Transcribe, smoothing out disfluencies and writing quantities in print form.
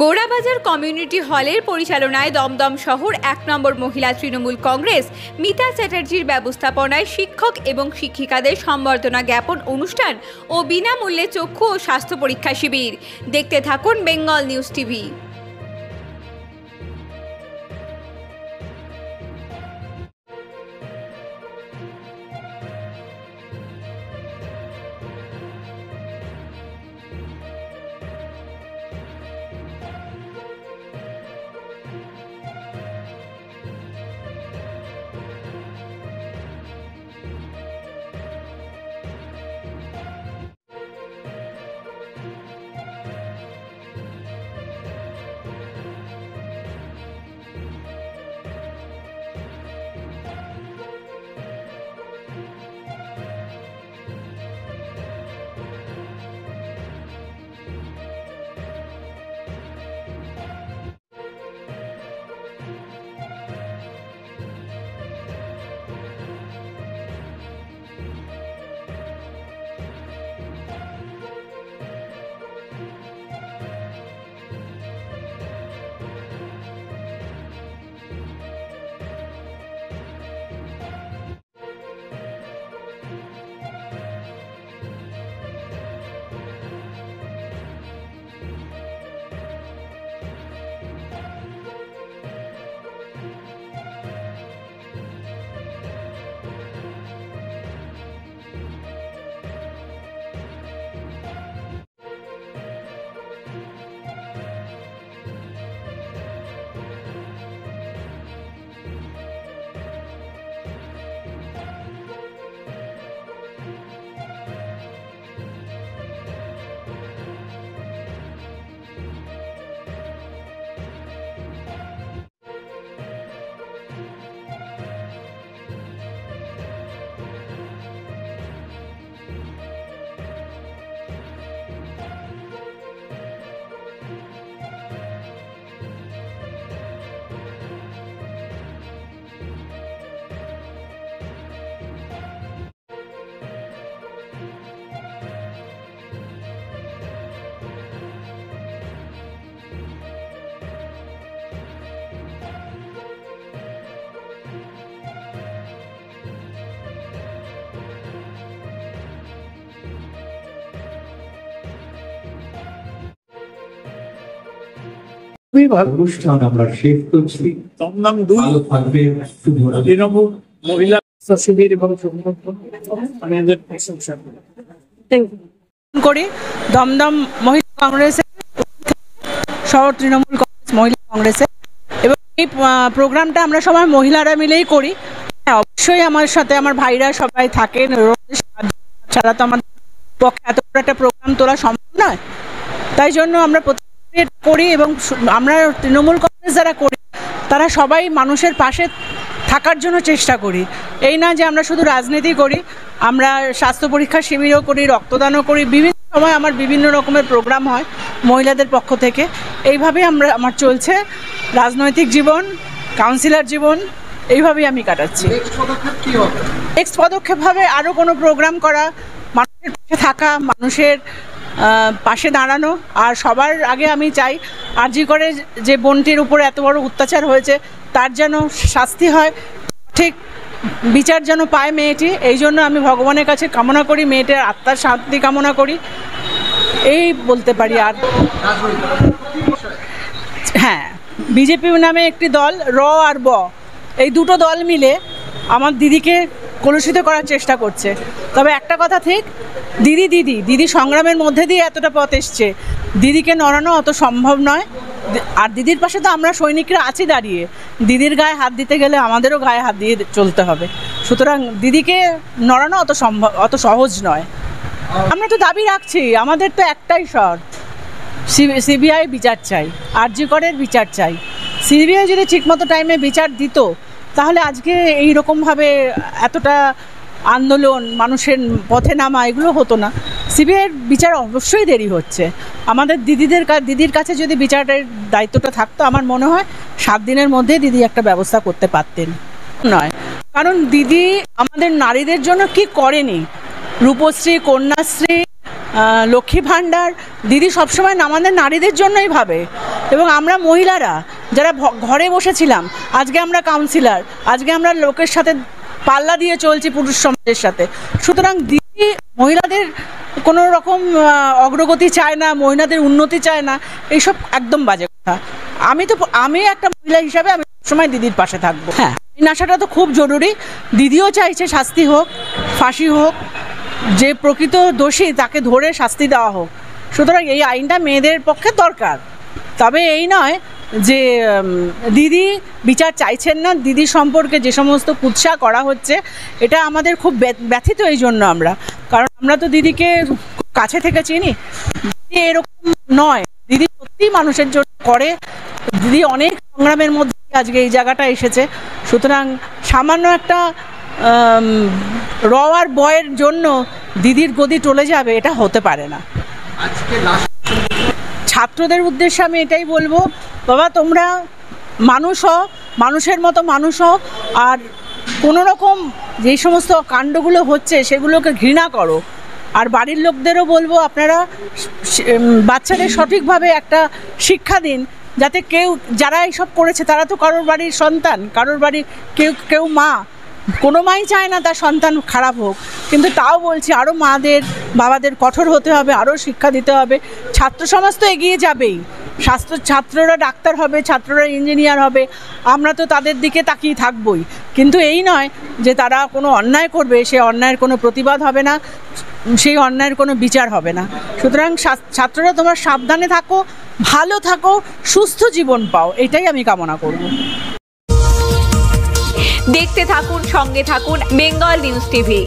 Gorabazar community হলের পরিচালনায় দমদম শহর ১ নম্বর মহিলা তৃণমূল কংগ্রেস মিতা চ্যাটার্জির ব্যবস্থাপনায় শিক্ষক এবং শিক্ষিকাদের সম্বর্ধনা জ্ঞাপন অনুষ্ঠান ও বিনামূল্যে চক্ষু ও স্বাস্থ্য পরীক্ষা শিবির। দেখতে থাকুন বেঙ্গল নিউজ টিভি। অনুষ্ঠান আমরা শেষ করছি। দমদম 2 তৃণমূল মহিলা শিবির এবং আমাদের করি দমদম মহিলা কংগ্রেসের শহর তৃণমূল কংগ্রেস মহিলা কংগ্রেসের, এবং এই প্রোগ্রামটা আমরা সবাই মহিলারা মিলেই করি। অবশ্যই আমার সাথে আমার ভাইরা সবাই থাকেন, ছাড়া তো আমার পক্ষে এত বড় একটা প্রোগ্রাম তোলা সম্ভব নয়। তাই জন্য আমরা করি এবং আমরা তৃণমূল কংগ্রেস যারা করি তারা সবাই মানুষের পাশে থাকার জন্য চেষ্টা করি। এই না যে আমরা শুধু রাজনীতি করি, আমরা স্বাস্থ্য পরীক্ষা শিবিরও করি, রক্তদানও করি, বিভিন্ন সময় আমার বিভিন্ন রকমের প্রোগ্রাম হয় মহিলাদের পক্ষ থেকে। এইভাবেই আমার চলছে রাজনৈতিক জীবন, কাউন্সিলর জীবন, এইভাবেই আমি কাটাচ্ছি। নেক্সট পদক্ষেপ হবে আরও কোনো প্রোগ্রাম করা, মানুষের পাশে থাকা, মানুষের পাশে দাঁড়ানো। আর সবার আগে আমি চাই আরজি করে যে বোনটির উপরে এত বড় অত্যাচার হয়েছে তার যেন শাস্তি হয়, ঠিক বিচার যেন পায় মেয়েটি। এই জন্য আমি ভগবানের কাছে কামনা করি, মেয়েটার আত্মার শান্তি কামনা করি, এই বলতে পারি। আর হ্যাঁ, বিজেপি নামে একটি দল, র আর ব, এই দুটো দল মিলে আমার দিদিকে কলুষিত করার চেষ্টা করছে। তবে একটা কথা ঠিক, দিদি সংগ্রামের মধ্যে দিয়ে এতটা পথ এসছে, দিদিকে নড়ানো অত সম্ভব নয়। আর দিদির পাশে তো আমরা সৈনিকরা আছি দাঁড়িয়ে, দিদির গায়ে হাত দিতে গেলে আমাদেরও গায়ে হাত দিয়ে চলতে হবে। সুতরাং দিদিকে নড়ানো অত সহজ নয়। আমরা তো দাবি রাখছি, আমাদের তো একটাই শর্ত, সিবিআই বিচার চাই, আরজি করের বিচার চাই। সিবিআই যদি ঠিকমতো টাইমে বিচার দিত তাহলে আজকে এইরকমভাবে এতটা আন্দোলন, মানুষের পথে নামা, এগুলো হতো না। সিবিআইয়ের বিচার অবশ্যই দেরি হচ্ছে। আমাদের দিদির কাছে যদি বিচারের দায়িত্বটা থাকতো, আমার মনে হয় 7 দিনের মধ্যে দিদি একটা ব্যবস্থা করতে পারতেন। নয়, কারণ দিদি আমাদের নারীদের জন্য কি করেনি, রূপশ্রী, কন্যাশ্রী, লক্ষ্মী ভাণ্ডার, দিদি সবসময় আমাদের নারীদের জন্যই ভাবে। এবং আমরা মহিলারা যারা ঘরে বসেছিলাম, আজকে আমরা কাউন্সিলর, আজকে আমরা লোকের সাথে পাল্লা দিয়ে চলছি পুরুষ সমাজের সাথে। সুতরাং দিদি মহিলাদের কোনো রকম অগ্রগতি চায় না, মহিলাদের উন্নতি চায় না, এইসব একদম বাজে কথা। আমি একটা মহিলা হিসাবে আমি সবসময় দিদির পাশে থাকবো। হ্যাঁ, আইন আসাটা তো খুব জরুরি। দিদিও চাইছে শাস্তি হোক, ফাঁসি হোক, যে প্রকৃত দোষী তাকে ধরে শাস্তি দেওয়া হোক। সুতরাং এই আইনটা মেয়েদের পক্ষে দরকার। তবে এই নয় যে দিদি বিচার চাইছেন না, দিদি সম্পর্কে যে সমস্ত কুৎসা করা হচ্ছে, এটা আমাদের খুব ব্যথিত এই জন্য আমরা, কারণ আমরা তো দিদিকে কাছে থেকে চিনি। দিদি এরকম নয়, দিদি সত্যিই মানুষের জন্য করে, দিদি অনেক সংগ্রামের মধ্যে আজকে এই জায়গাটা এসেছে। সুতরাং সামান্য একটা র আর বয়ের জন্য দিদির গদি টলে যাবে, এটা হতে পারে না। ছাত্রদের উদ্দেশ্যে আমি এটাই বলবো, বাবা তোমরা মানুষ হও, মানুষের মতো মানুষ হও, আর কোনো রকম যেই সমস্ত কাণ্ডগুলো হচ্ছে সেগুলোকে ঘৃণা করো। আর বাড়ির লোকদেরও বলবো, আপনারা বাচ্চাদের সঠিকভাবে একটা শিক্ষা দিন, যাতে যারা এইসব করেছে তারা তো কারোর বাড়ির সন্তান, কারোর বাড়ির কেউ মা, কোনো মাই চায় না তার সন্তান খারাপ হোক, কিন্তু তাও বলছি আরও মাদের বাবাদের কঠোর হতে হবে, আরও শিক্ষা দিতে হবে। ছাত্র সমাজ তো এগিয়ে যাবেই, ছাত্ররা ডাক্তার হবে, ছাত্ররা ইঞ্জিনিয়ার হবে, আমরা তো তাদের দিকে তাকিয়ে থাকবই, কিন্তু এই নয় যে তারা কোনো অন্যায় করবে, সে অন্যায়ের কোনো প্রতিবাদ হবে না, সেই অন্যায়ের কোনো বিচার হবে না। সুতরাং ছাত্ররা তোমরা সাবধানে থাকো, ভালো থাকো, সুস্থ জীবন পাও, এটাই আমি কামনা করব। দেখতে থাকুন, সঙ্গে থাকুন বেঙ্গল নিউজ টিভি।